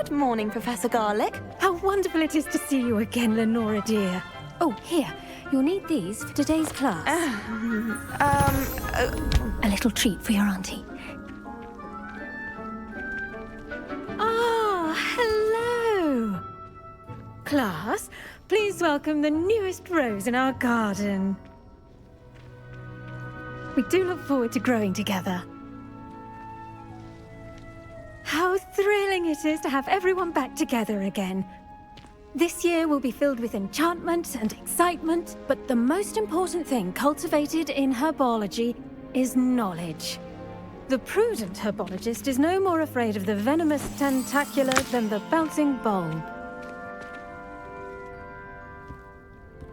Good morning, Professor Garlick. How wonderful it is to see you again, Lenora dear. Oh, here. You'll need these for today's class. A little treat for your auntie. Ah, hello. Class, please welcome the newest rose in our garden. We do look forward to growing together. How thrilling it is to have everyone back together again. This year will be filled with enchantment and excitement, but the most important thing cultivated in herbology is knowledge. The prudent herbologist is no more afraid of the venomous tentacula than the bouncing bulb.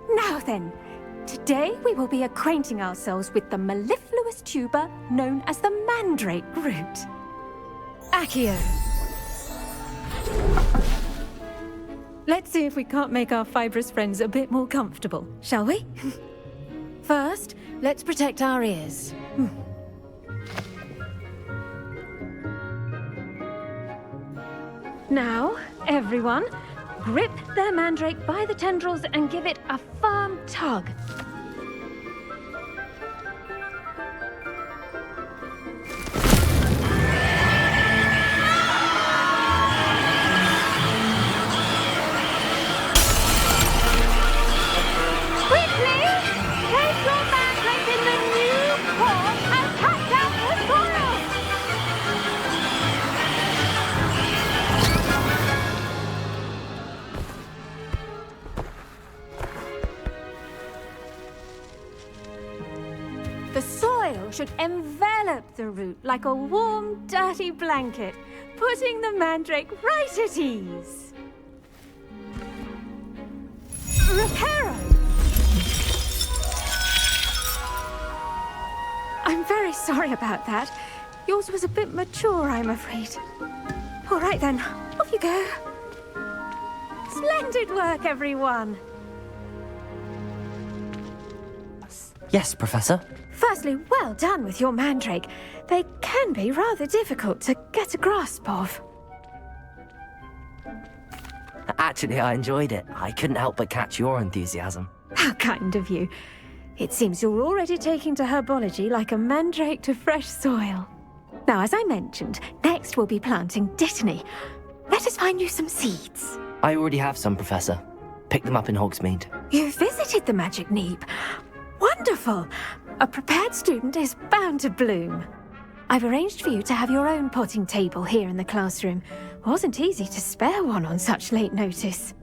Now then, today we will be acquainting ourselves with the mellifluous tuber known as the mandrake root. Accio. Let's see if we can't make our fibrous friends a bit more comfortable, shall we? First, let's protect our ears. Now, everyone, grip their mandrake by the tendrils and give it a firm tug. The soil should envelop the root like a warm, dirty blanket, putting the mandrake right at ease. Reparo! I'm very sorry about that. Yours was a bit mature, I'm afraid. All right then, off you go. Splendid work, everyone. Yes, Professor. Firstly, well done with your mandrake. They can be rather difficult to get a grasp of. Actually, I enjoyed it. I couldn't help but catch your enthusiasm. How kind of you. It seems you're already taking to herbology like a mandrake to fresh soil. Now, as I mentioned, next we'll be planting dittany. Let us find you some seeds. I already have some, Professor. Picked them up in Hogsmeade. You visited the Magic Neep. Wonderful! A prepared student is bound to bloom. I've arranged for you to have your own potting table here in the classroom. Wasn't easy to spare one on such late notice.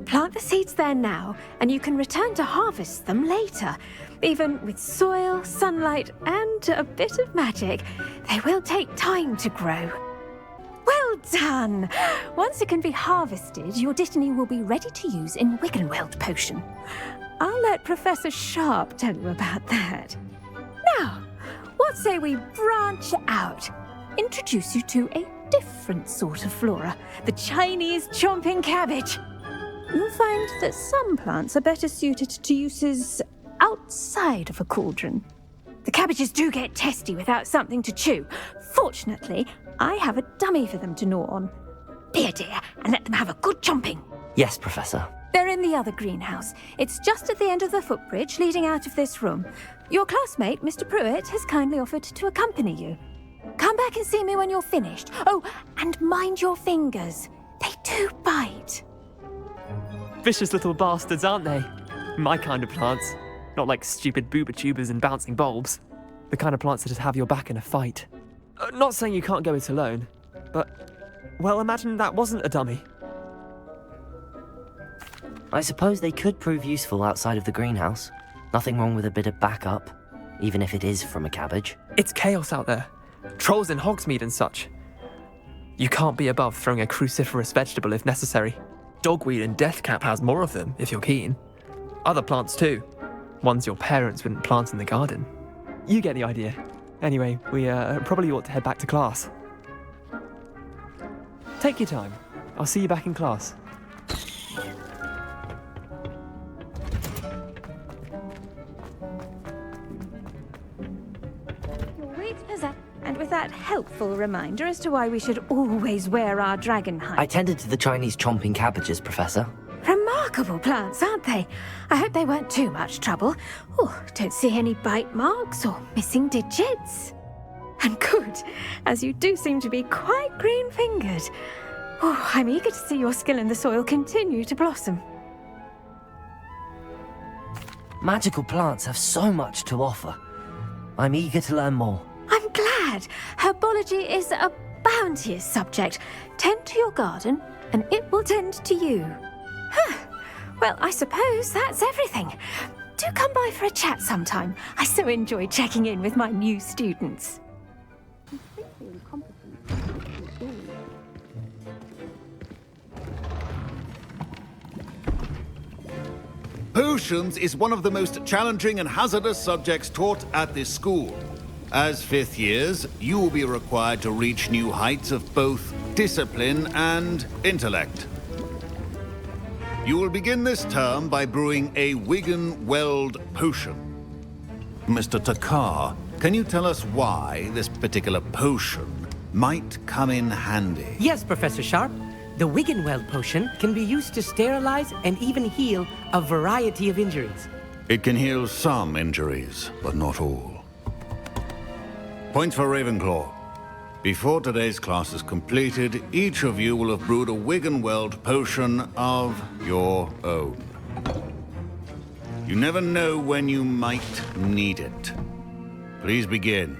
Plant the seeds there now, and you can return to harvest them later. Even with soil, sunlight, and a bit of magic, they will take time to grow. Well done! Once it can be harvested, your dittany will be ready to use in Wiggenweld potion. I'll let Professor Sharp tell you about that. Now, what say we branch out? Introduce you to a different sort of flora, the Chinese chomping cabbage. You'll find that some plants are better suited to uses outside of a cauldron. The cabbages do get testy without something to chew. Fortunately, I have a dummy for them to gnaw on. Be a dear and let them have a good chomping. Yes, Professor. They're in the other greenhouse. It's just at the end of the footbridge leading out of this room. Your classmate, Mr. Pruitt, has kindly offered to accompany you. Come back and see me when you're finished. Oh, and mind your fingers. They do bite. Vicious little bastards, aren't they? My kind of plants. Not like stupid booba tubers and bouncing bulbs. The kind of plants that just have your back in a fight. Not saying you can't go it alone, but... well, imagine that wasn't a dummy. I suppose they could prove useful outside of the greenhouse. Nothing wrong with a bit of backup, even if it is from a cabbage. It's chaos out there. Trolls in Hogsmeade and such. You can't be above throwing a cruciferous vegetable if necessary. Dogweed and deathcap has more of them, if you're keen. Other plants too. Ones your parents wouldn't plant in the garden. You get the idea. Anyway, we probably ought to head back to class. Take your time. I'll see you back in class. And with that helpful reminder as to why we should always wear our dragon hide. I tended to the Chinese chomping cabbages, Professor. Remarkable plants, aren't they? I hope they weren't too much trouble. Oh, don't see any bite marks or missing digits. And good, as you do seem to be quite green-fingered. Oh, I'm eager to see your skill in the soil continue to blossom. Magical plants have so much to offer. I'm eager to learn more. I'm glad. Herbology is a bounteous subject. Tend to your garden, and it will tend to you. Huh. Well, I suppose that's everything. Do come by for a chat sometime. I so enjoy checking in with my new students. Potions is one of the most challenging and hazardous subjects taught at this school. As fifth years, you will be required to reach new heights of both discipline and intellect. You will begin this term by brewing a Wiggenweld potion. Mr. Takar, can you tell us why this particular potion might come in handy? Yes, Professor Sharp. The Wiggenweld potion can be used to sterilize and even heal a variety of injuries. It can heal some injuries, but not all. Points for Ravenclaw. Before today's class is completed, each of you will have brewed a Wiggenweld potion of your own. You never know when you might need it. Please begin.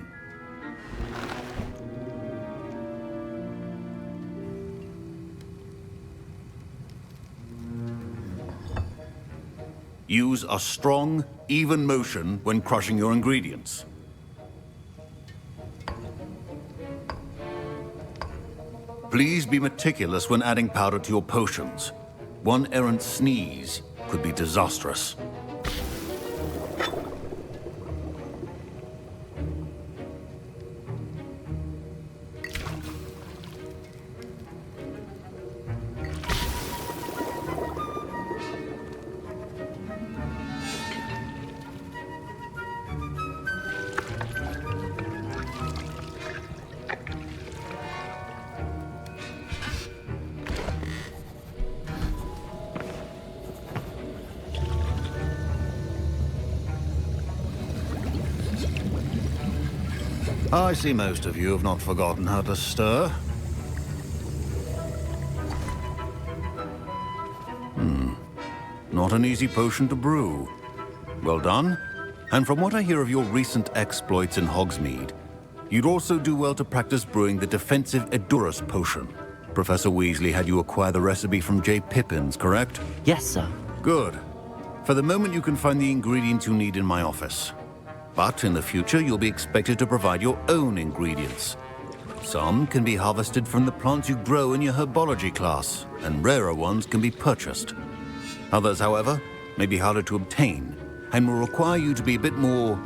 Use a strong, even motion when crushing your ingredients. Please be meticulous when adding powder to your potions. One errant sneeze could be disastrous. I see most of you have not forgotten how to stir. Not an easy potion to brew. Well done. And from what I hear of your recent exploits in Hogsmeade, you'd also do well to practice brewing the defensive Edurus potion. Professor Weasley had you acquire the recipe from J. Pippins, correct? Yes, sir. Good. For the moment, you can find the ingredients you need in my office. But in the future, you'll be expected to provide your own ingredients. Some can be harvested from the plants you grow in your herbology class, and rarer ones can be purchased. Others, however, may be harder to obtain, and will require you to be a bit more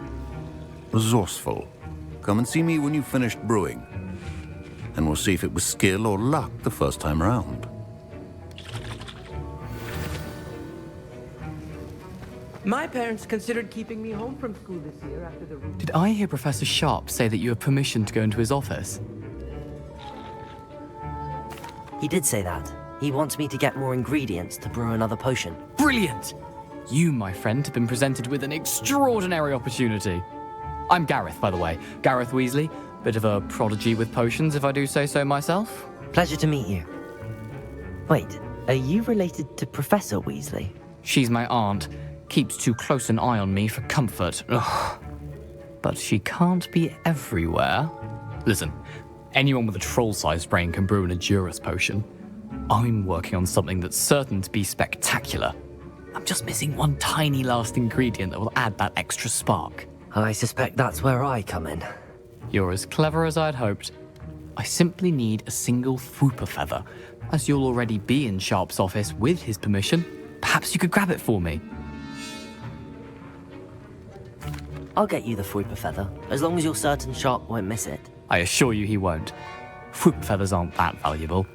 resourceful. Come and see me when you've finished brewing, and we'll see if it was skill or luck the first time around. My parents considered keeping me home from school this year after the... Did I hear Professor Sharp say that you have permission to go into his office? He did say that. He wants me to get more ingredients to brew another potion. Brilliant! You, my friend, have been presented with an extraordinary opportunity. I'm Gareth, by the way. Gareth Weasley. Bit of a prodigy with potions, if I do say so myself. Pleasure to meet you. Wait, are you related to Professor Weasley? She's my aunt. Keeps too close an eye on me for comfort. Ugh. But she can't be everywhere. Listen, anyone with a troll-sized brain can brew an Edurus potion. I'm working on something that's certain to be spectacular. I'm just missing one tiny last ingredient that will add that extra spark. I suspect that's where I come in. You're as clever as I'd hoped. I simply need a single Fwooper feather. As you'll already be in Sharp's office with his permission, perhaps you could grab it for me. I'll get you the Fwooper feather, as long as you're certain Sharp won't miss it. I assure you he won't. Fwooper feathers aren't that valuable.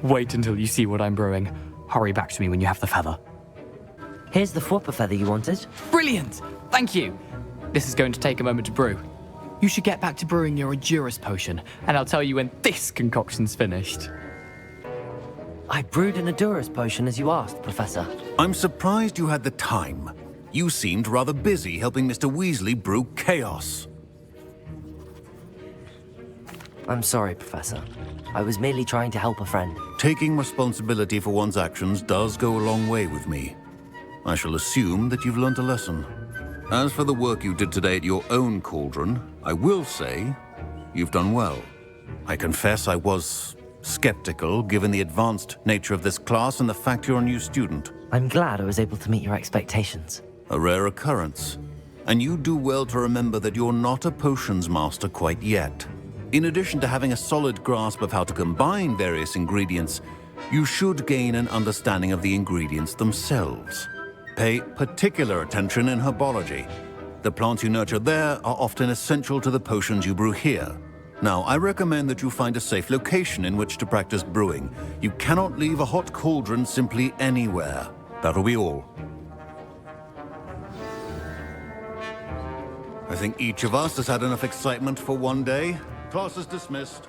Wait until you see what I'm brewing. Hurry back to me when you have the feather. Here's the Fwooper feather you wanted. Brilliant! Thank you! This is going to take a moment to brew. You should get back to brewing your Endurance potion, and I'll tell you when this concoction's finished. I brewed an Endurance potion as you asked, Professor. I'm surprised you had the time. You seemed rather busy helping Mr. Weasley brew chaos. I'm sorry, Professor. I was merely trying to help a friend. Taking responsibility for one's actions does go a long way with me. I shall assume that you've learnt a lesson. As for the work you did today at your own cauldron, I will say you've done well. I confess I was skeptical given the advanced nature of this class and the fact you're a new student. I'm glad I was able to meet your expectations. A rare occurrence. And you do well to remember that you're not a potions master quite yet. In addition to having a solid grasp of how to combine various ingredients, you should gain an understanding of the ingredients themselves. Pay particular attention in herbology. The plants you nurture there are often essential to the potions you brew here. Now, I recommend that you find a safe location in which to practice brewing. You cannot leave a hot cauldron simply anywhere. That'll be all. I think each of us has had enough excitement for one day. Class is dismissed.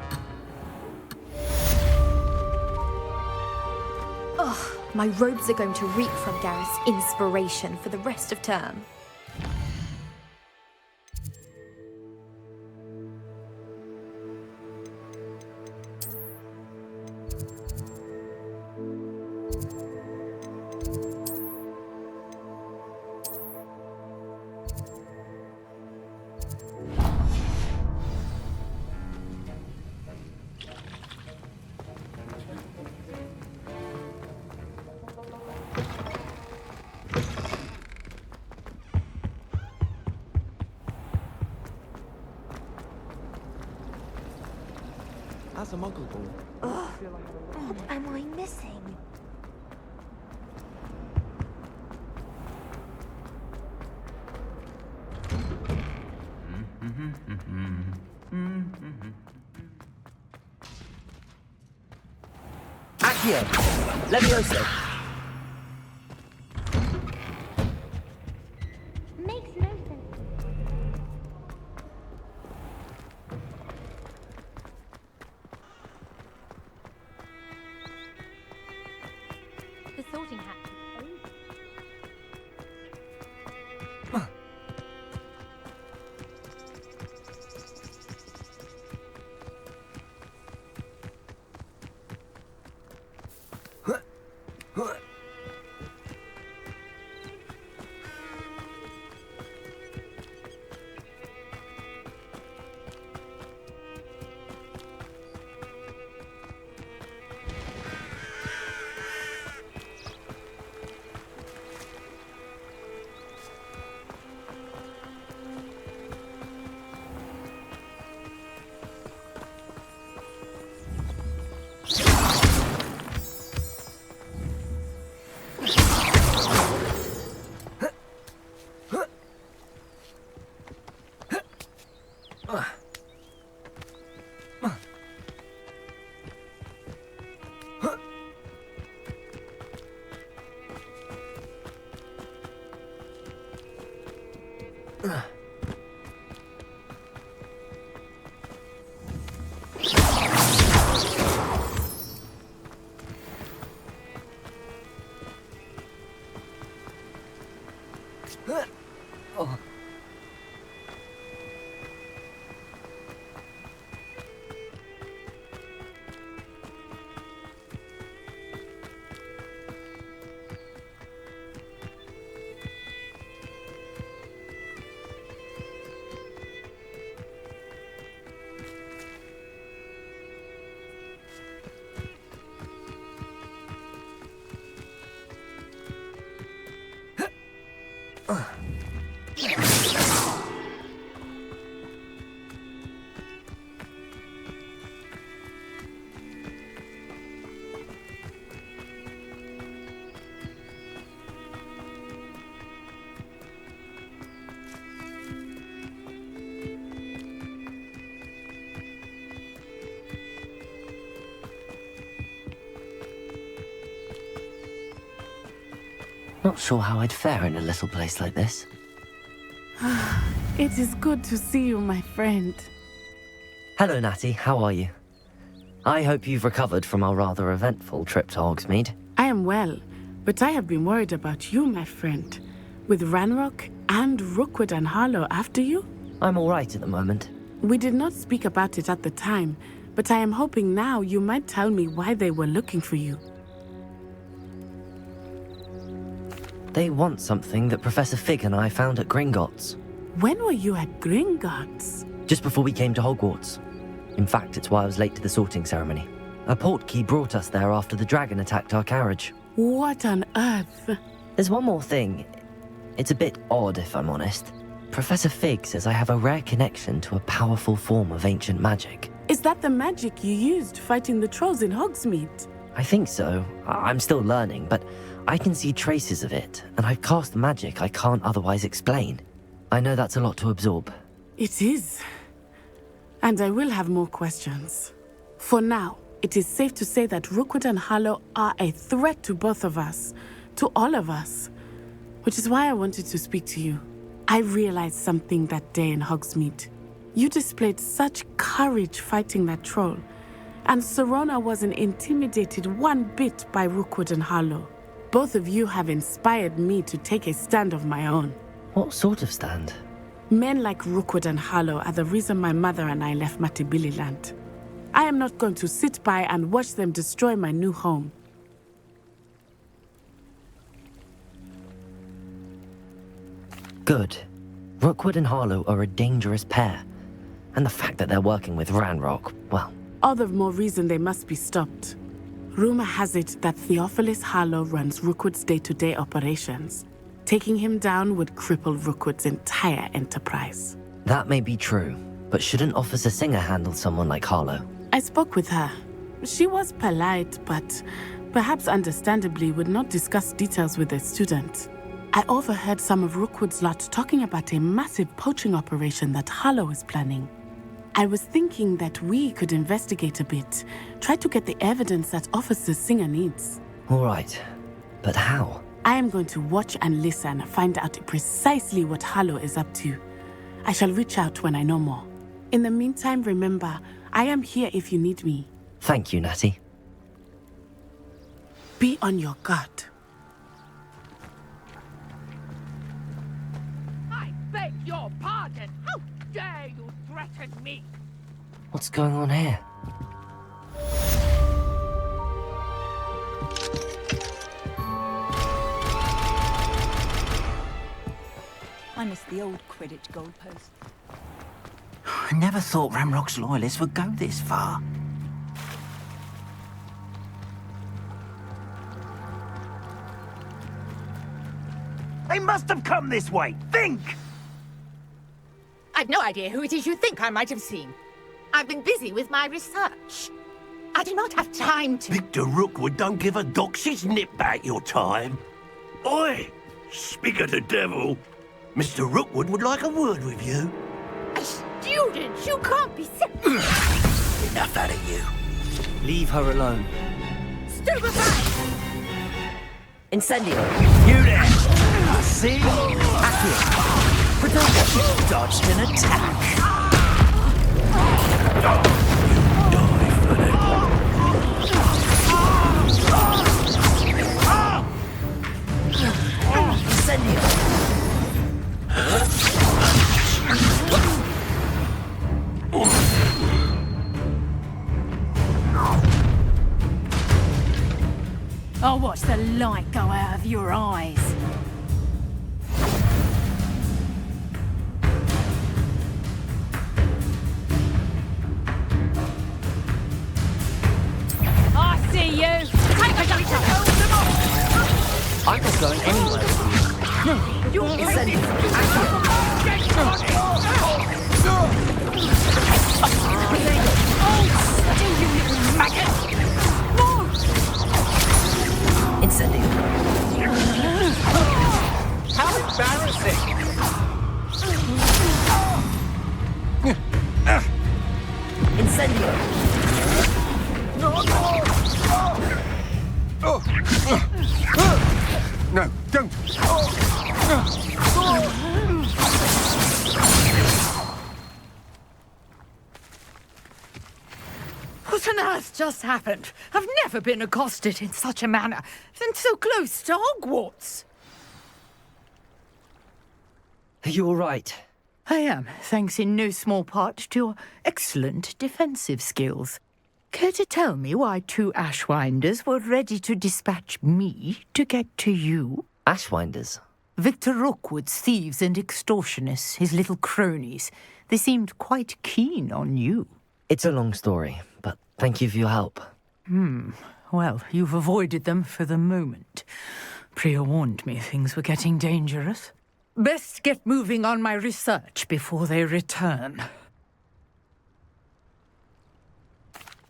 Ugh, my robes are going to reek from Gareth's inspiration for the rest of term. That's a muggle ball. What am I missing? Accio! Levioso! Makes no sense. The sorting hat. Not sure how I'd fare in a little place like this. It is good to see you, my friend. Hello, Natty. How are you? I hope you've recovered from our rather eventful trip to Hogsmeade. I am well, but I have been worried about you, my friend. With Ranrock and Rookwood and Harlow after you? I'm all right at the moment. We did not speak about it at the time, but I am hoping now you might tell me why they were looking for you. They want something that Professor Fig and I found at Gringotts. When were you at Gringotts? Just before we came to Hogwarts. In fact, it's why I was late to the sorting ceremony. A portkey brought us there after the dragon attacked our carriage. What on earth? There's one more thing. It's a bit odd, if I'm honest. Professor Fig says I have a rare connection to a powerful form of ancient magic. Is that the magic you used fighting the trolls in Hogsmeade? I think so. I'm still learning, but I can see traces of it, and I've cast magic I can't otherwise explain. I know that's a lot to absorb. It is. And I will have more questions. For now, it is safe to say that Rookwood and Harlow are a threat to both of us, to all of us, which is why I wanted to speak to you. I realized something that day in Hogsmeade. You displayed such courage fighting that troll, and Serona wasn't intimidated one bit by Rookwood and Harlow. Both of you have inspired me to take a stand of my own. What sort of stand? Men like Rookwood and Harlow are the reason my mother and I left Matabeleland. I am not going to sit by and watch them destroy my new home. Good. Rookwood and Harlow are a dangerous pair. And the fact that they're working with Ranrock, well... All the more reason they must be stopped. Rumor has it that Theophilus Harlow runs Rookwood's day-to-day operations. Taking him down would cripple Rookwood's entire enterprise. That may be true, but shouldn't Officer Singer handle someone like Harlow? I spoke with her. She was polite, but perhaps understandably would not discuss details with a student. I overheard some of Rookwood's lot talking about a massive poaching operation that Harlow is planning. I was thinking that we could investigate a bit, try to get the evidence that Officer Singer needs. All right, but how? I am going to watch and listen, find out precisely what Harlow is up to. I shall reach out when I know more. In the meantime, remember, I am here if you need me. Thank you, Natty. Be on your guard. I beg your pardon! How dare you threaten me? What's going on here? I missed the old Quidditch goalpost. I never thought Ranrock's loyalists would go this far. They must have come this way! Think! I've no idea who it is you think I might have seen. I've been busy with my research. I do not have time to... Victor Rookwood don't give a doxy's nip back your time. Oi! Speak of the devil. Mr. Rookwood would like a word with you. A student? You can't be serious. Enough out of you. Leave her alone. Stupefy! Incendio! You there! I see! Accurate! Protect! Dodged an attack! Die for it! Incendio! I'll watch the light go out of your eyes. I see you! Take a jump! I'm not going anywhere. No, you're Incendio. How embarrassing! Incendio. No, don't! What on earth just happened? I've never been accosted in such a manner, and so close to Hogwarts. Are you all right? I am, thanks in no small part to your excellent defensive skills. Care to tell me why 2 Ashwinders were ready to dispatch me to get to you? Ashwinders? Victor Rookwood's thieves and extortionists, his little cronies. They seemed quite keen on you. It's a long story, but thank you for your help. Well, you've avoided them for the moment. Priya warned me things were getting dangerous. Best get moving on my research before they return.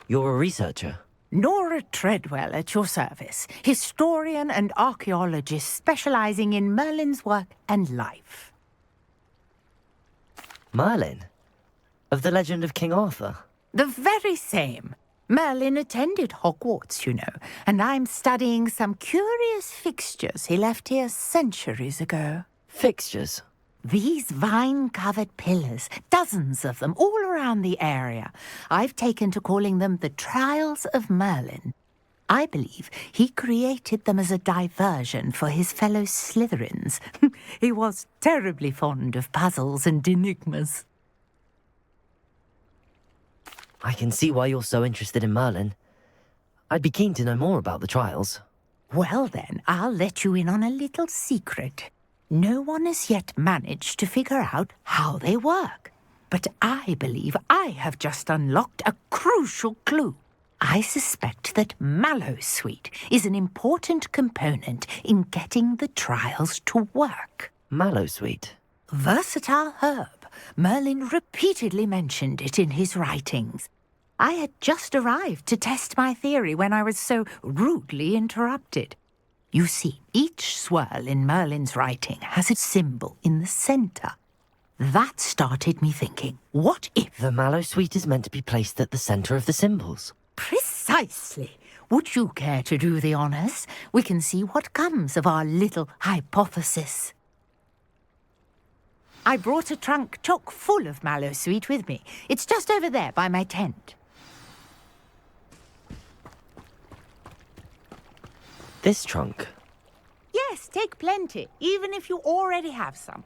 You're a researcher? Nora Treadwell at your service, historian and archaeologist specializing in Merlin's work and life. Merlin? Of the legend of King Arthur? The very same. Merlin attended Hogwarts, you know, and I'm studying some curious fixtures he left here centuries ago. Fixtures? These vine-covered pillars, dozens of them, all around the area. I've taken to calling them the Trials of Merlin. I believe he created them as a diversion for his fellow Slytherins. He was terribly fond of puzzles and enigmas. I can see why you're so interested in Merlin. I'd be keen to know more about the trials. Well then, I'll let you in on a little secret. No one has yet managed to figure out how they work. But I believe I have just unlocked a crucial clue. I suspect that Mallowsweet is an important component in getting the trials to work. Mallowsweet? Versatile herb. Merlin repeatedly mentioned it in his writings. I had just arrived to test my theory when I was so rudely interrupted. You see, each swirl in Merlin's writing has a symbol in the centre. That started me thinking, what if... The Mallowsweet is meant to be placed at the centre of the symbols. Precisely. Would you care to do the honours? We can see what comes of our little hypothesis. I brought a trunk chock full of Mallowsweet with me. It's just over there by my tent. This trunk? Yes, take plenty, even if you already have some.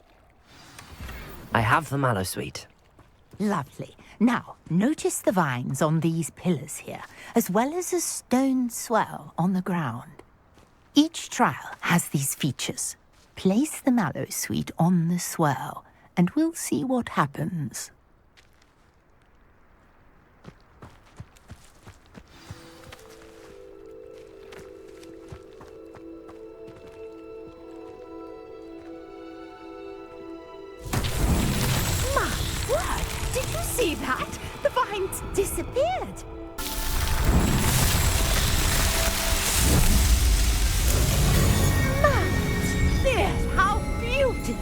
I have the Mallowsweet. Lovely. Now, notice the vines on these pillars here, as well as a stone swell on the ground. Each trial has these features. Place the Mallowsweet on the swell, and we'll see what happens. My word! Did you see that? The vines disappeared. There's how beautiful!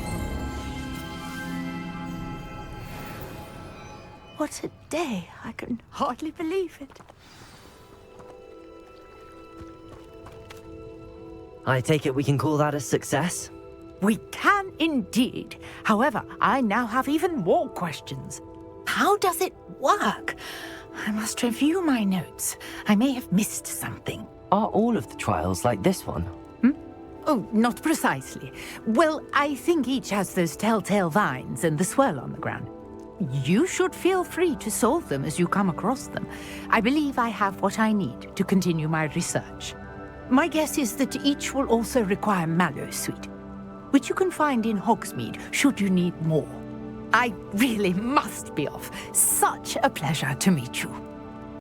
What a day! I can hardly believe it. I take it we can call that a success? We can indeed. However, I now have even more questions. How does it work? I must review my notes. I may have missed something. Are all of the trials like this one? Oh, not precisely. Well, I think each has those telltale vines and the swirl on the ground. You should feel free to solve them as you come across them. I believe I have what I need to continue my research. My guess is that each will also require Mallowsweet, which you can find in Hogsmeade should you need more. I really must be off. Such a pleasure to meet you.